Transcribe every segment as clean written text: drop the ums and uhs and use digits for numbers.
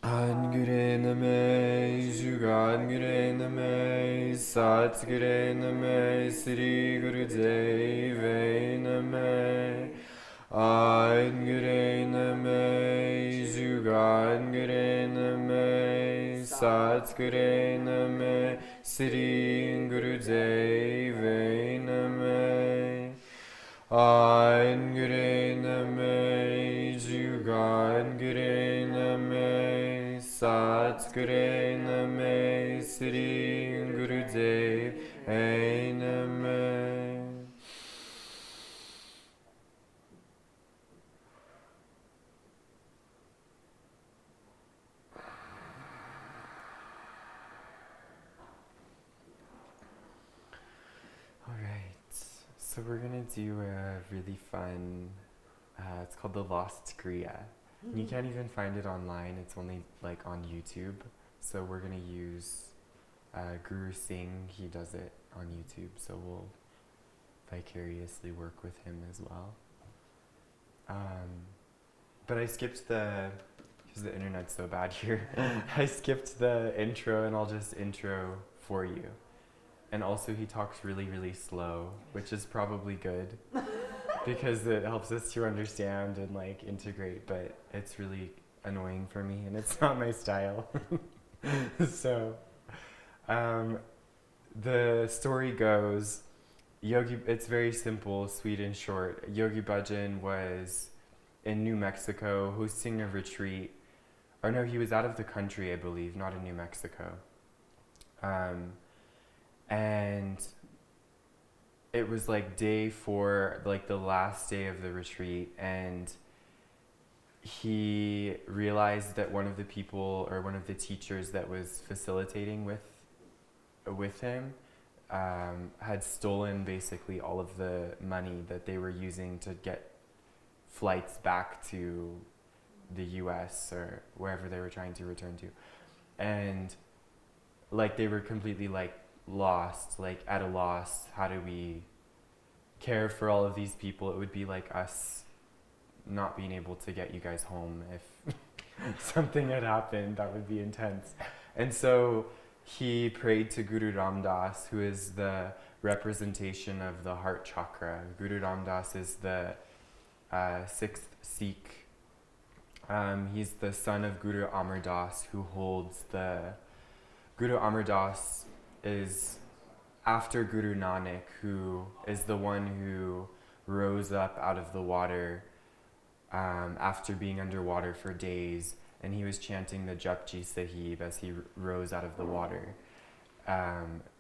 Angure name, Jugangure name, Satgure name, Sri Guru Deve name. Angure name, Jugangure name, Satgure name, Sri Guru Deve name. Angure name, Jugangure name, Satgure name, Sri Gurudev name. Alright, so we're gonna do a really fun, it's called the Lost Kriya. You can't even find it online, it's only like on YouTube. So we're gonna use Guru Singh, he does it on YouTube, so we'll vicariously work with him as well. But I skipped because the internet's so bad here, I skipped the intro and I'll just intro for you. And also he talks really, really slow, which is probably good because it helps us to understand and like integrate, but it's really annoying for me and it's not my style. So the story goes, it's very simple, sweet and short. Yogi Bhajan was in New Mexico hosting a retreat, or no, he was out of the country, I believe, not in New Mexico. And it was like day 4, like the last day of the retreat, and he realized that one of the people or one of the teachers that was facilitating with him had stolen basically all of the money that they were using to get flights back to the US or wherever they were trying to return to. And like they were completely like lost, like at a loss. How do we care for all of these people? It would be like us not being able to get you guys home if something had happened. That would be intense. And so he prayed to Guru Ram Das, who is the representation of the heart chakra. Guru Ram Das is the 6th Sikh. He's the son of Guru Amar Das, who holds the... Guru Amar Das is after Guru Nanak, who is the one who rose up out of the water after being underwater for days, and he was chanting the Japji Sahib as he rose out of the water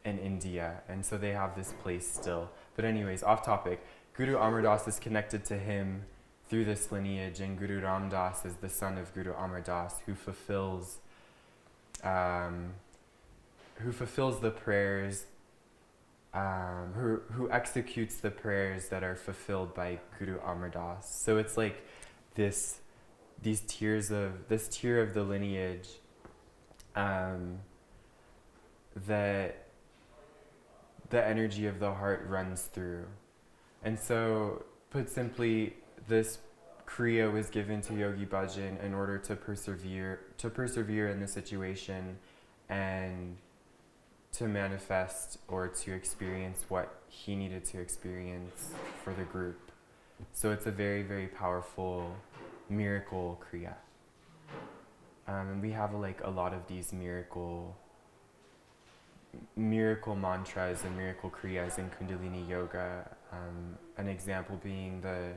in India, and so they have this place still. But anyways, off topic, Guru Amar Das is connected to him through this lineage, and Guru Ram Das is the son of Guru Amar Das, who fulfills the prayers, who executes the prayers that are fulfilled by Guru Amar Das. So it's like this tier of the lineage that the energy of the heart runs through. And so, put simply, this Kriya was given to Yogi Bhajan in order to persevere in the situation and to manifest or to experience what he needed to experience for the group. So it's a very, very powerful miracle Kriya. And we have a lot of these miracle mantras and miracle Kriyas in Kundalini Yoga. An example being the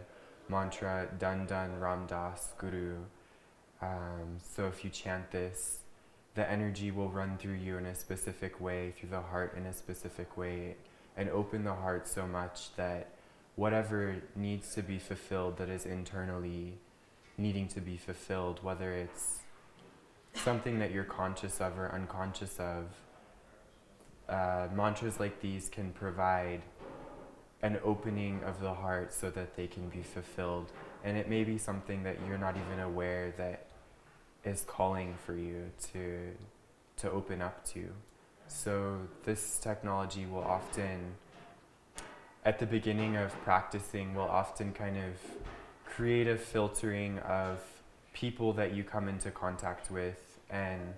mantra Dan Dan Ram Das Guru. So if you chant this, the energy will run through you in a specific way, through the heart in a specific way, and open the heart so much that whatever needs to be fulfilled that is internally needing to be fulfilled, whether it's something that you're conscious of or unconscious of, mantras like these can provide an opening of the heart so that they can be fulfilled. And it may be something that you're not even aware that is calling for you to open up to. So this technology will often, at the beginning of practicing, will often kind of create a filtering of people that you come into contact with, and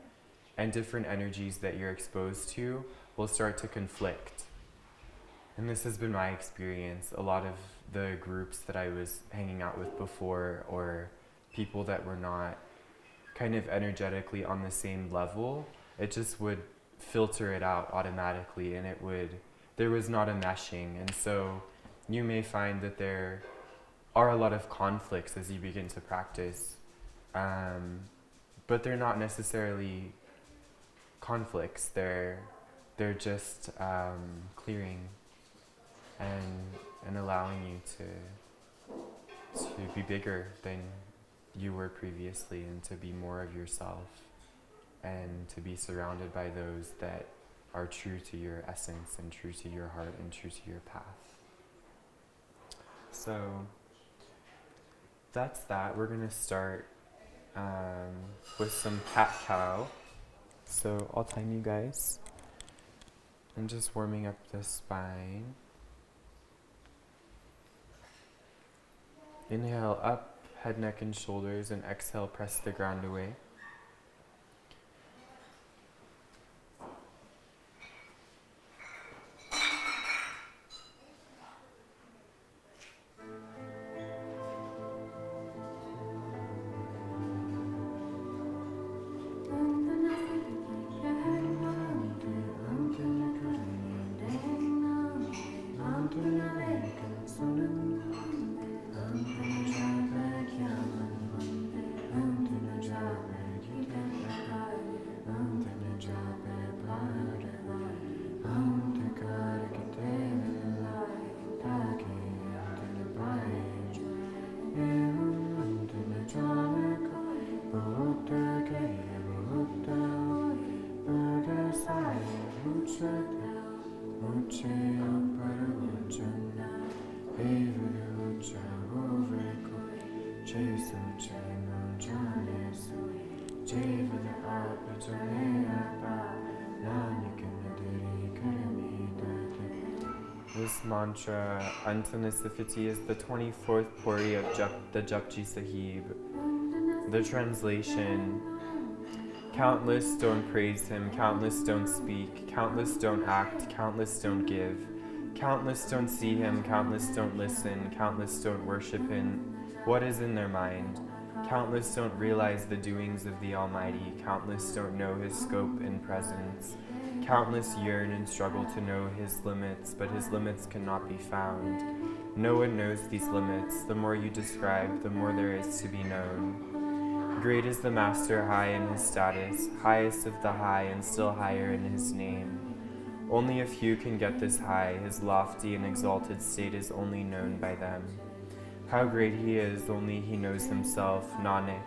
different energies that you're exposed to will start to conflict. And this has been my experience. A lot of the groups that I was hanging out with before, or people that were not kind of energetically on the same level, it just would filter it out automatically, and there was not a meshing. And so you may find that there are a lot of conflicts as you begin to practice, but they're not necessarily conflicts. They're just clearing and allowing you to be bigger than you were previously, and to be more of yourself, and to be surrounded by those that are true to your essence and true to your heart and true to your path. So that's that. We're going to start with some cat-cow. So I'll time you guys. I'm just warming up the spine. Inhale up, head, neck, and shoulders, and exhale, press the ground away. This mantra, Antanasifiti, is the 24th puri of the Japji Sahib. The translation: countless don't praise him, countless don't speak, countless don't act, countless don't give, countless don't see him, countless don't listen, countless don't worship him. What is in their mind? Countless don't realize the doings of the Almighty, countless don't know his scope and presence. Countless yearn and struggle to know his limits, but his limits cannot be found. No one knows these limits. The more you describe, the more there is to be known. Great is the Master, high in his status, highest of the high and still higher in his name. Only a few can get this high. His lofty and exalted state is only known by them. How great he is, only he knows himself, Nanak.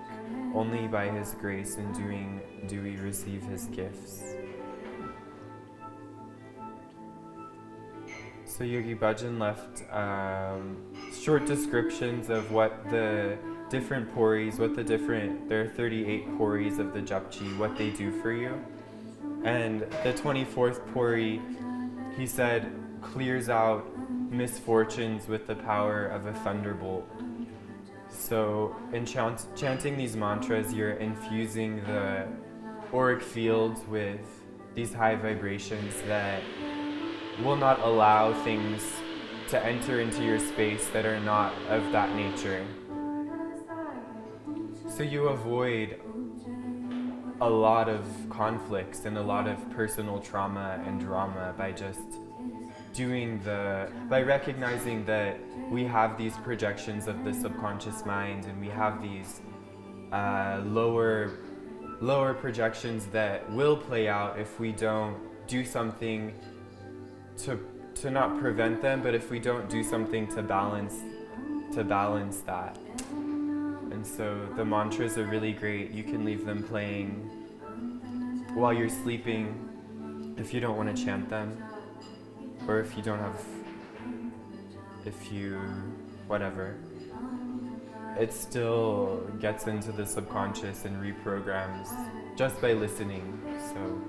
Only by his grace and doing do we receive his gifts. So Yogi Bhajan left short descriptions of what the different puris, there are 38 puris of the Japji, what they do for you. And the 24th puri, he said, clears out misfortunes with the power of a thunderbolt. So in chanting these mantras, you're infusing the auric field with these high vibrations that will not allow things to enter into your space that are not of that nature. So you avoid a lot of conflicts and a lot of personal trauma and drama by just by recognizing that we have these projections of the subconscious mind, and we have these lower projections that will play out if we don't do something to to not prevent them, but if we don't do something to balance that. And so the mantras are really great. You can leave them playing while you're sleeping if you don't want to chant them, or if you don't have, whatever. It still gets into the subconscious and reprograms just by listening. So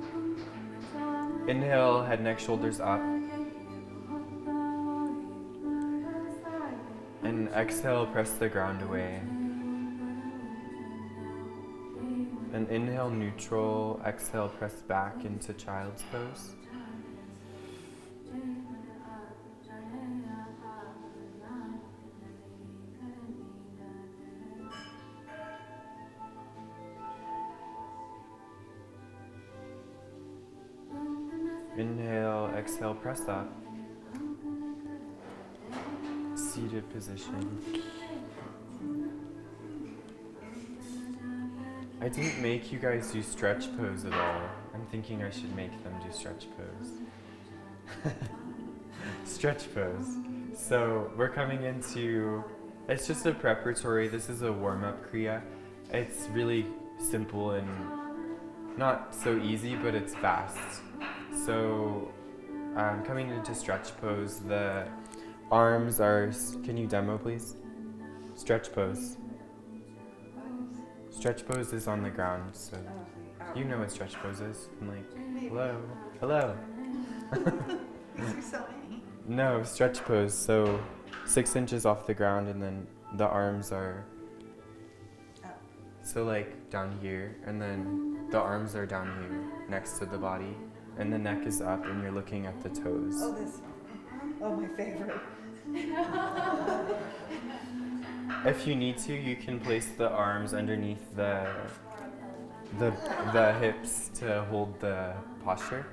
inhale, head, neck, shoulders up. And exhale, press the ground away. And inhale, neutral. Exhale, press back into child's pose. Inhale, exhale, press up. Seated position. I didn't make you guys do stretch pose at all. I'm thinking I should make them do stretch pose. Stretch pose. So we're coming into, it's just a preparatory, this is a warm-up kriya. It's really simple and not so easy, but it's fast. So coming into stretch pose, the arms are, can you demo please? Stretch pose. Stretch pose is on the ground, so you know what stretch pose is. I'm like, hello, hello. No, stretch pose, so 6 inches off the ground and then the arms are, so like down here, and then the arms are down here next to the body, and the neck is up and you're looking at the toes. Oh, this one. Oh, my favorite. If you need to, you can place the arms underneath the hips to hold the posture.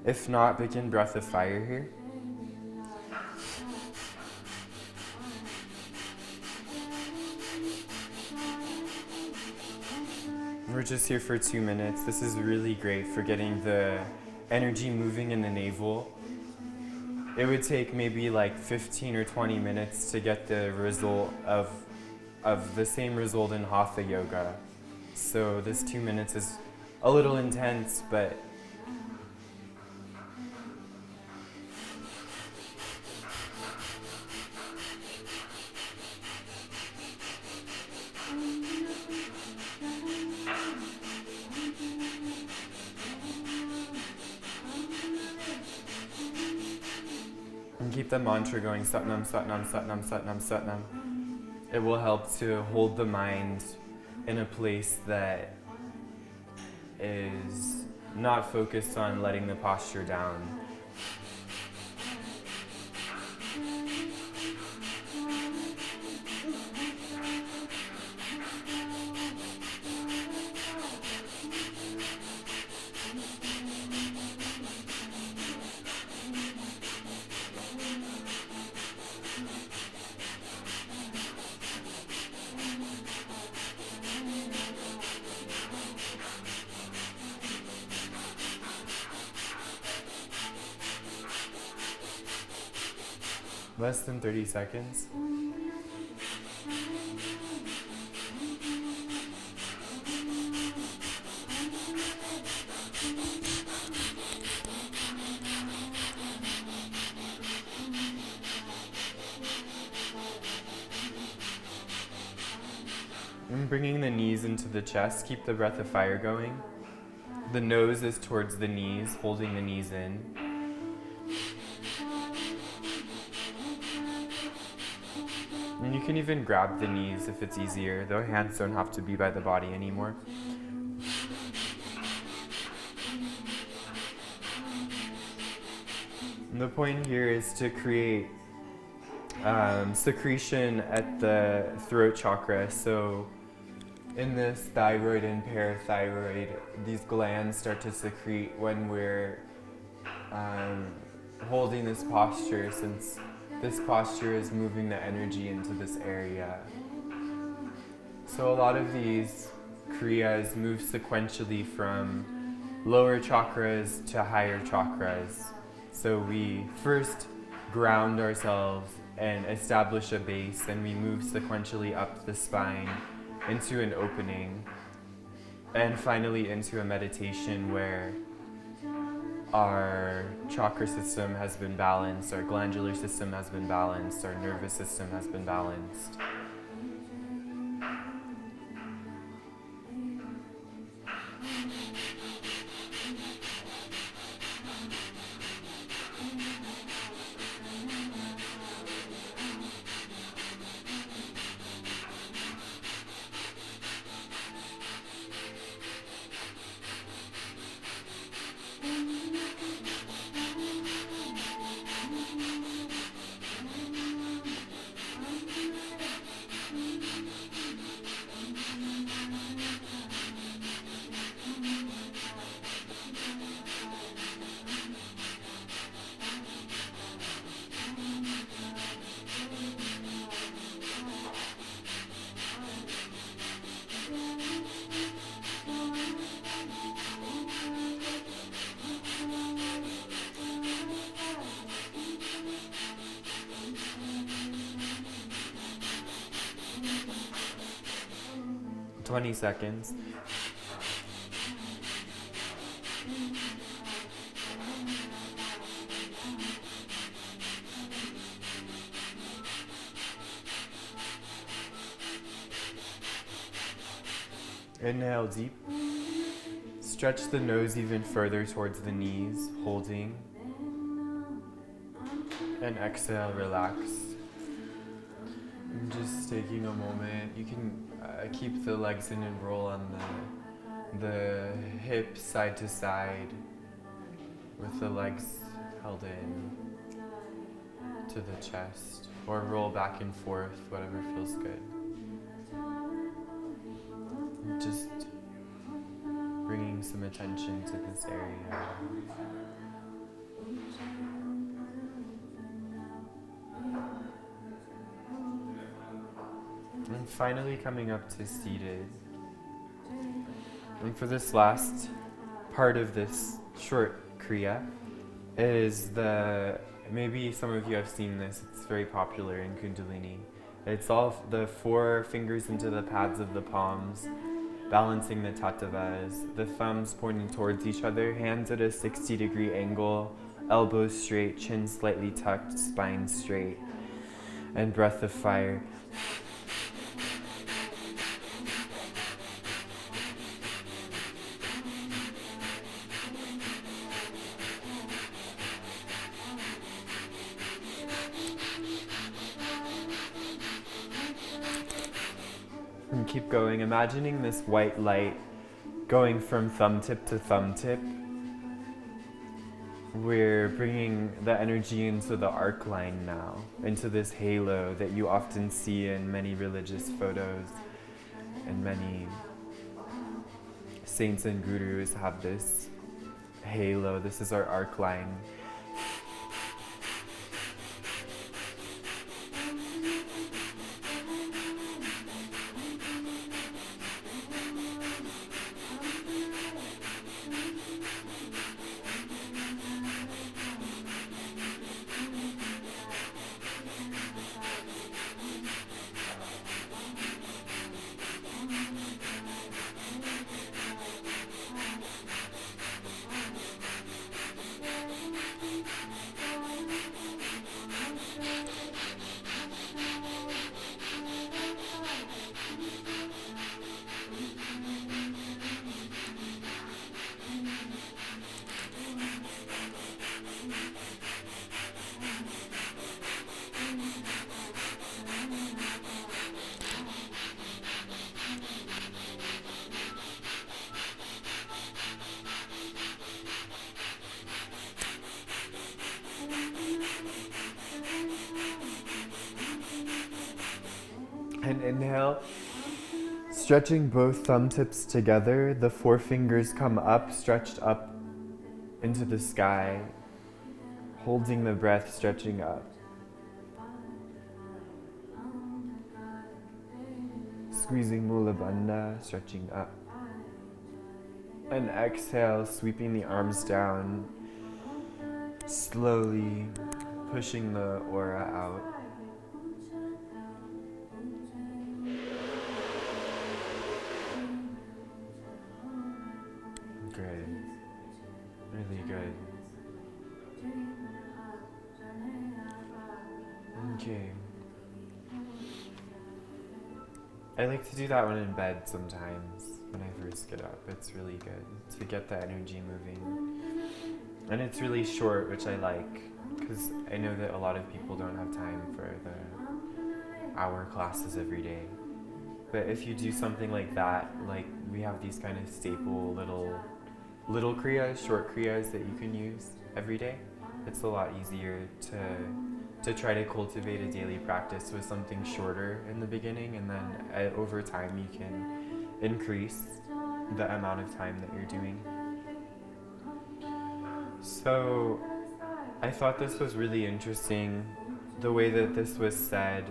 If not, begin breath of fire here. We're just here for 2 minutes. This is really great for getting the energy moving in the navel. It would take maybe like 15 or 20 minutes to get the result of the same result in Hatha yoga. So this 2 minutes is a little intense, but and keep the mantra going, Satnam, Satnam, Satnam, Satnam, Satnam. It will help to hold the mind in a place that is not focused on letting the posture down. Less than 30 seconds. And bringing the knees into the chest, keep the breath of fire going. The nose is towards the knees, holding the knees in. And you can even grab the knees if it's easier. The hands don't have to be by the body anymore. And the point here is to create secretion at the throat chakra. So in this thyroid and parathyroid, these glands start to secrete when we're holding this posture, since this posture is moving the energy into this area. So a lot of these kriyas move sequentially from lower chakras to higher chakras. So we first ground ourselves and establish a base. Then we move sequentially up the spine into an opening, and finally into a meditation where our chakra system has been balanced, our glandular system has been balanced, our nervous system has been balanced. Twenty seconds. Inhale deep. Stretch the nose even further towards the knees, holding. And exhale, relax. And just taking a moment. You can keep the legs in and roll on the hips side to side with the legs held in to the chest, or roll back and forth, whatever feels good. Just bringing some attention to this area. And finally coming up to seated. And for this last part of this short Kriya is maybe some of you have seen this, it's very popular in Kundalini. It's all the 4 fingers into the pads of the palms, balancing the tattvas, the thumbs pointing towards each other, hands at a 60-degree angle, elbows straight, chin slightly tucked, spine straight, and breath of fire. And keep going, imagining this white light going from thumb tip to thumb tip. We're bringing the energy into the arc line now, into this halo that you often see in many religious photos, and many saints and gurus have this halo. This is our arc line. And inhale, stretching both thumb tips together, the 4 fingers come up, stretched up into the sky, holding the breath, stretching up. Squeezing Mula Bandha, stretching up. And exhale, sweeping the arms down, slowly pushing the aura out. Good. Really good. Okay. I like to do that one in bed sometimes when I first get up. It's really good to get the energy moving. And it's really short, which I like, because I know that a lot of people don't have time for the hour classes every day. But if you do something like that, like we have these kind of staple little kriyas, short kriyas that you can use every day, it's a lot easier to try to cultivate a daily practice with something shorter in the beginning, and then over time you can increase the amount of time that you're doing. So I thought this was really interesting, the way that this was said.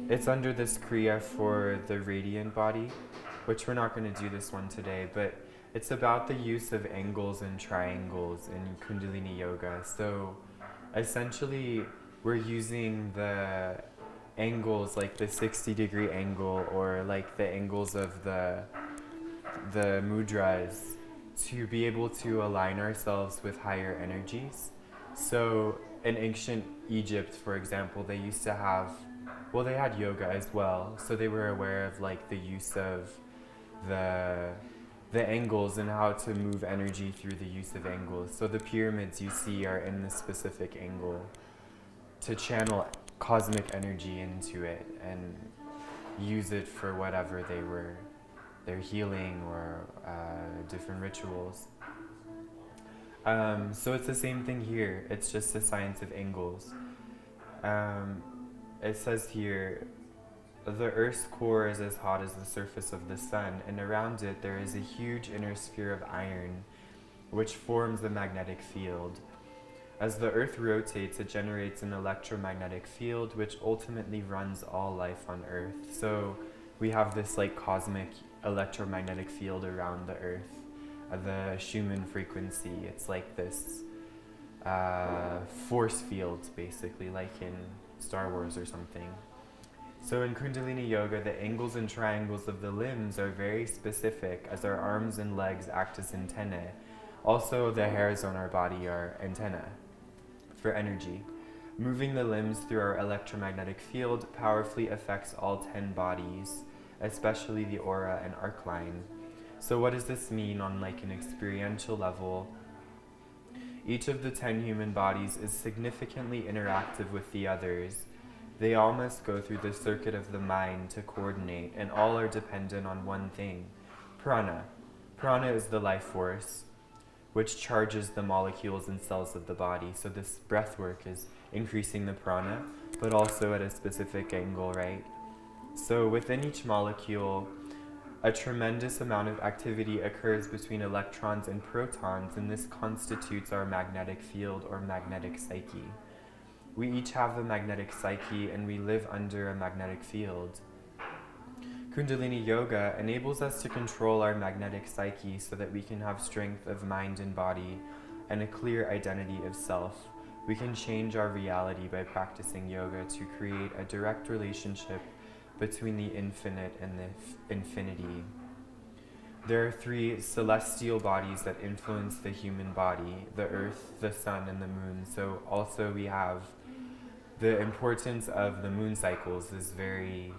It's under this kriya for the radiant body, which we're not going to do this one today, but it's about the use of angles and triangles in Kundalini Yoga. So essentially, we're using the angles, like the 60-degree angle, or like the angles of the mudras, to be able to align ourselves with higher energies. So in ancient Egypt, for example, they used to have, well, they had yoga as well, so they were aware of like the use of the angles and how to move energy through the use of angles. So the pyramids you see are in this specific angle to channel cosmic energy into it and use it for whatever their healing or different rituals. So it's the same thing here. It's just the science of angles. It says here, the Earth's core is as hot as the surface of the sun, and around it there is a huge inner sphere of iron, which forms the magnetic field. As the Earth rotates, it generates an electromagnetic field, which ultimately runs all life on Earth. So we have this like cosmic electromagnetic field around the Earth. The Schumann frequency, it's like this force field, basically, like in Star Wars or something. So in Kundalini Yoga, the angles and triangles of the limbs are very specific, as our arms and legs act as antennae. Also, the hairs on our body are antennae for energy. Moving the limbs through our electromagnetic field powerfully affects all 10 bodies, especially the aura and arc line. So what does this mean on like an experiential level? Each of the 10 human bodies is significantly interactive with the others. They all must go through the circuit of the mind to coordinate, and all are dependent on one thing, prana. Prana is the life force, which charges the molecules and cells of the body. So this breath work is increasing the prana, but also at a specific angle, right? So within each molecule, a tremendous amount of activity occurs between electrons and protons, and this constitutes our magnetic field or magnetic psyche. We each have a magnetic psyche, and we live under a magnetic field. Kundalini Yoga enables us to control our magnetic psyche so that we can have strength of mind and body and a clear identity of self. We can change our reality by practicing yoga to create a direct relationship between the infinite and the infinity. There are 3 celestial bodies that influence the human body, the earth, the sun, and the moon. So also we have the importance of the moon cycles is very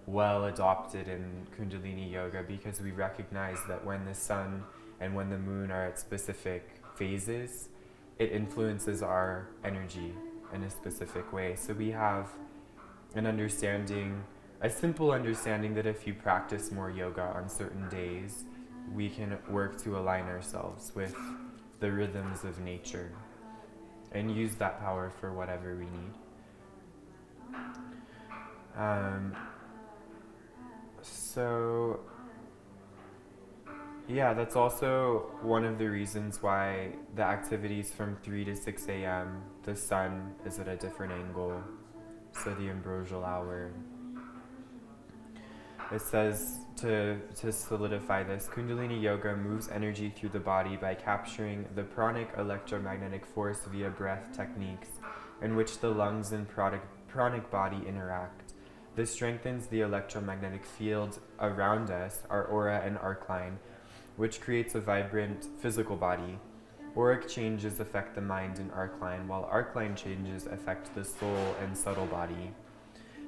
well adopted in Kundalini Yoga, because we recognize that when the sun and when the moon are at specific phases, it influences our energy in a specific way. So we have an understanding, a simple understanding, that if you practice more yoga on certain days, we can work to align ourselves with the rhythms of nature and use that power for whatever we need. So yeah, that's also one of the reasons why the activities from 3 to 6 a.m., the sun is at a different angle, so the ambrosial hour. It says, to solidify this, Kundalini Yoga moves energy through the body by capturing the pranic electromagnetic force via breath techniques in which the lungs and pranic body interact. This strengthens the electromagnetic field around us, our aura and arc line, which creates a vibrant physical body. Auric changes affect the mind and arc line, while arc line changes affect the soul and subtle body.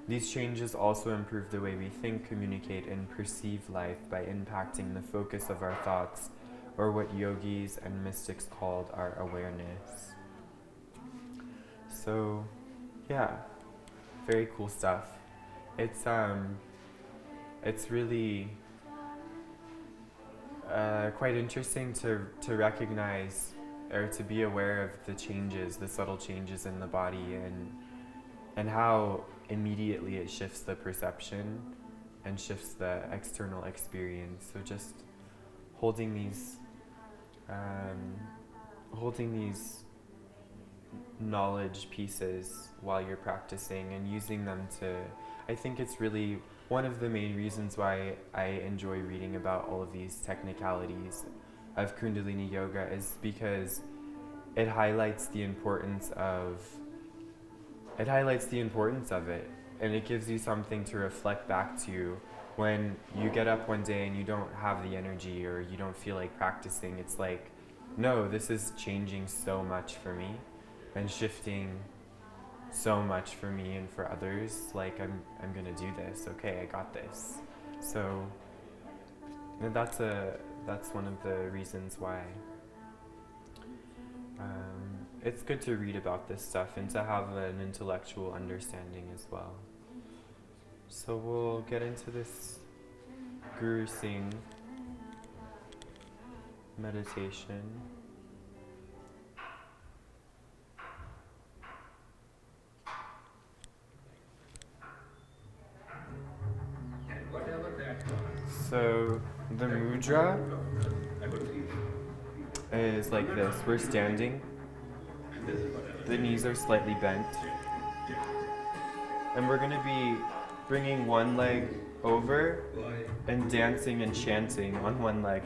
These changes also improve the way we think, communicate, and perceive life by impacting the focus of our thoughts, or what yogis and mystics called our awareness. So, yeah, very cool stuff. It's really quite interesting to recognize or to be aware of the changes, the subtle changes in the body, and how immediately it shifts the perception and shifts the external experience. So just holding these knowledge pieces while you're practicing and using them to, I think it's really one of the main reasons why I enjoy reading about all of these technicalities of Kundalini yoga, is because it highlights the importance of it, and it gives you something to reflect back to when you get up one day and you don't have the energy or you don't feel like practicing. It's like, no, this is changing so much for me and shifting so much for me and for others. Like, I'm gonna do this. Okay, I got this. So that's one of the reasons why it's good to read about this stuff and to have an intellectual understanding as well. So we'll get into this Guru Singh meditation. So the mudra is like this. We're standing. The knees are slightly bent. And we're going to be bringing one leg over and dancing and chanting on one leg.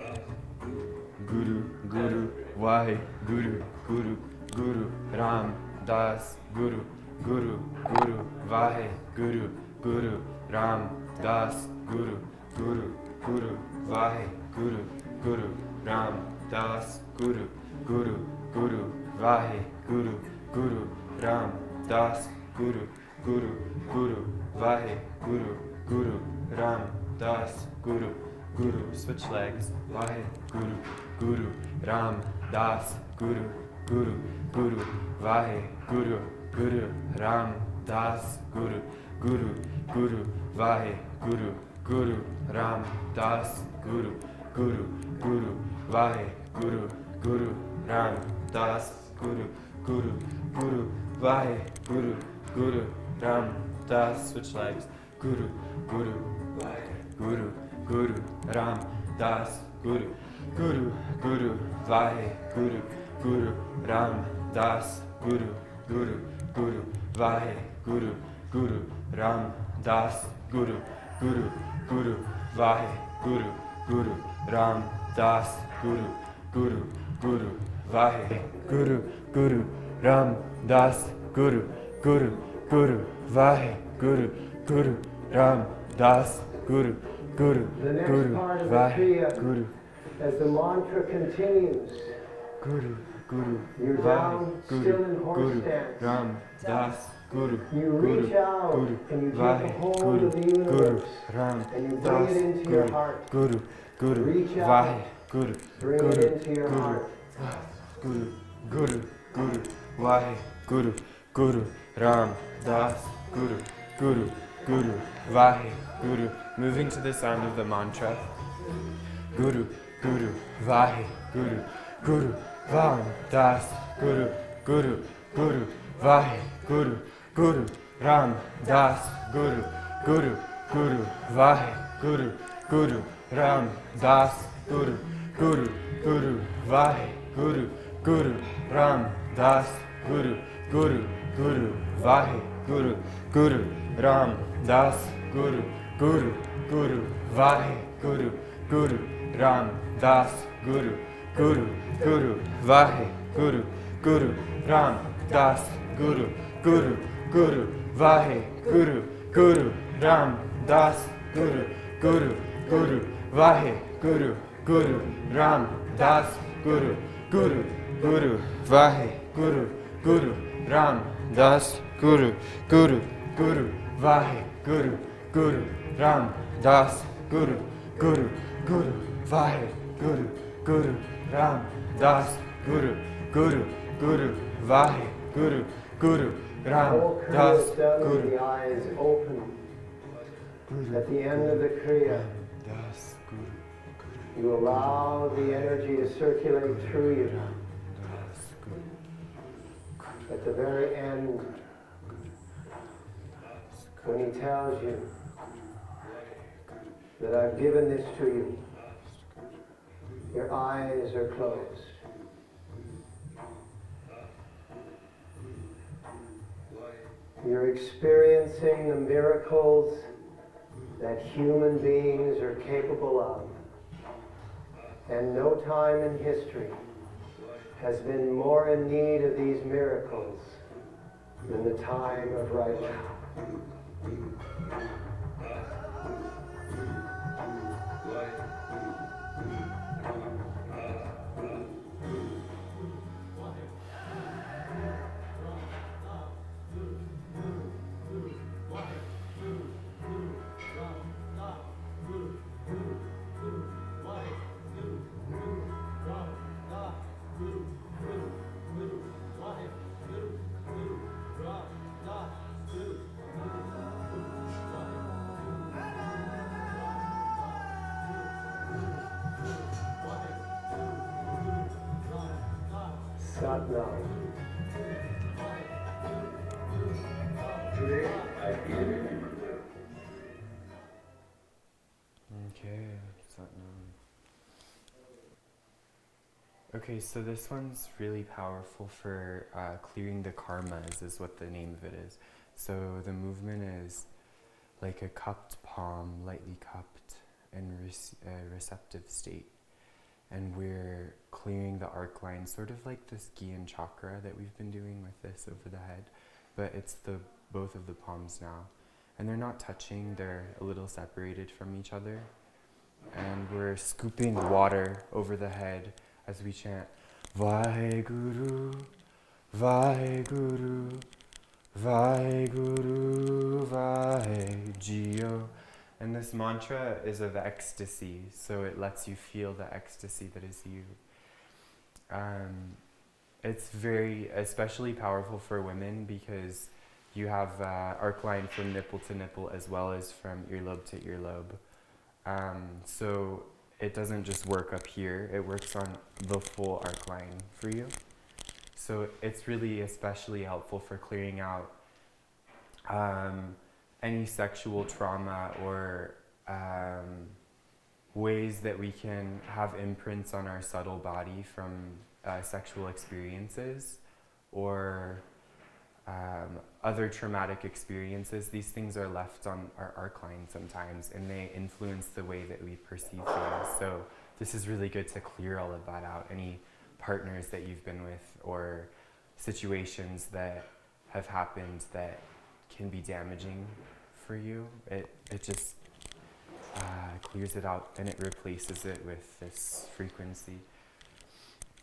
Guru, Guru, Vahe, Guru, Guru, Guru, Ram, Das, Guru, Guru, Guru, Vahe, Guru, Guru, Ram, Das, Guru, Guru, Guru, Vahe, Guru, Guru, Ram, Das, Guru, Guru, Guru, Vahe, Guru, Guru, Ram, Das, Guru, Guru, Guru, Vahe, Guru, Guru, Ram, Das, Guru, Guru. Switch legs. Vahe, Guru, Guru, Ram, Das, Guru, Guru, Guru, Vahe, Guru, Guru, Ram, Das, Guru, Guru, Guru, Vahe, Guru, Guru, Ram, Das, Guru, Guru, Guru, Vahe, Guru, Guru, Ram, Das, Guru, Guru, Guru, Vahe, Guru, Guru, Ram, Das. Switch legs. Guru, Guru, Vahe, Guru, Guru, Ram, Das, Guru, Guru, Guru, Vahe, Guru, Guru, Ram, Das, Guru, Guru, Guru, Vahe, Guru, Guru, Ram, Das, Guru, Guru, Guru, Vahe, Guru, Guru, Ram, Das, Guru, Guru, Guru, Vahe, Guru, Guru, Ram, Das, Guru, Guru, Guru, Vahe, Guru, Guru, Ram, Das, Guru, Guru, The next Guru, part of the Vahe, Kriya, Guru, as the mantra continues, Guru, Guru, you're Vahe, down Guru, still in horse Guru, stance. Ram, Das, Guru, You Guru, reach out Guru, and you take Vahe, a hold Guru, of the Guru, universe Ram, and you bring Das, it into your Guru, heart. Guru, Guru, Reach out, Vahe, Guru, bring Guru, it into your Guru, heart. Guru, Guru, Guru, Vahe, Guru, Guru, Ram, Das, Guru, Guru, Guru, Vahe, Guru. Moving to the sound of the mantra. Guru, Guru, Vahe, Guru, Guru, Ram, Das, Guru, Guru, Guru, Vahe, Guru, Guru, Ram, Das, Guru, Guru, Guru, Vahe, Guru, Guru, Ram, Das, Guru, Guru, Guru, Vahe, Guru, Guru, Ram, Das, Guru, Guru, Guru, Vahe, Guru, Guru, Ram, Das, Guru, Guru, Guru, Vahe, Guru, Guru, Ram, Das, Guru, Guru, Guru, Vahe, Guru, Guru, Ram, Das, Guru, Guru, Guru, Vahe, Guru, Guru, Ram, Das, Guru, Guru, Guru, Vahe, Guru, Guru, Ram, Das, Guru, Guru, Guru, Vahe, Guru, Guru, Ram, Das, Guru, Guru, Guru, Vahe, Guru, Guru, Ram, Das, Guru, Guru, Guru, Vahe, Guru, Guru, Ram, Das, Guru, Guru, Guru, Vahe, Guru, Guru, Ram, Whole Kriya Das, is done with Guru, the eyes open. At the end of the Kriya, Das, Guru, you allow the energy to circulate through you. Das, Guru, At the very end, when he tells you that I've given this to you, your eyes are closed. You're experiencing the miracles that human beings are capable of. And no time in history has been more in need of these miracles than the time of right now. Satnam. Okay, Satnam. Okay, so this one's really powerful for clearing the karmas, is what the name of it is. So the movement is like a cupped palm, lightly cupped and receptive state. And we're clearing the arc line, sort of like the Gyan chakra that we've been doing with this over the head, but it's both of the palms now. And they're not touching, they're a little separated from each other. And we're scooping water over the head as we chant Vaheguru, Vaheguru, Vaheguru, Vaheguru. And this mantra is of ecstasy, so it lets you feel the ecstasy that is you. It's very, especially powerful for women because you have arc line from nipple to nipple as well as from earlobe to earlobe. So it doesn't just work up here, it works on the full arc line for you. So it's really especially helpful for clearing out any sexual trauma or ways that we can have imprints on our subtle body from sexual experiences or other traumatic experiences. These things are left on our arc line sometimes and they influence the way that we perceive things. So this is really good to clear all of that out. Any partners that you've been with or situations that have happened that can be damaging for you, it just clears it out and it replaces it with this frequency.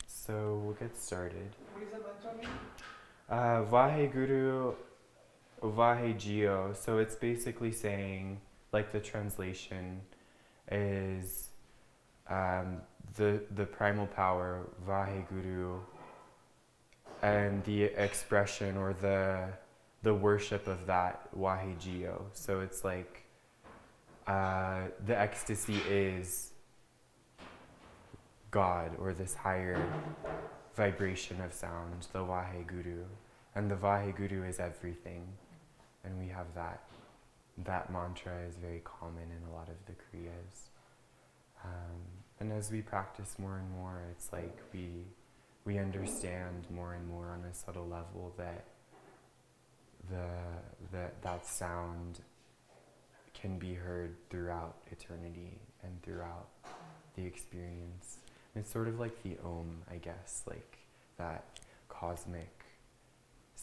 So we'll get started. What is that mantra mean? Vaheguru, Vahegio. So it's basically saying, like the translation is the primal power, Vaheguru, and the expression or the worship of that, Vahegio. So it's like the ecstasy is God or this higher vibration of sound, the Vaheguru. And the Vaheguru is everything. And we have that. That mantra is very common in a lot of the Kriyas. And as we practice more and more, it's like we understand more and more on a subtle level that that sound can be heard throughout eternity and throughout the experience. It's sort of like the Om, I guess, like that cosmic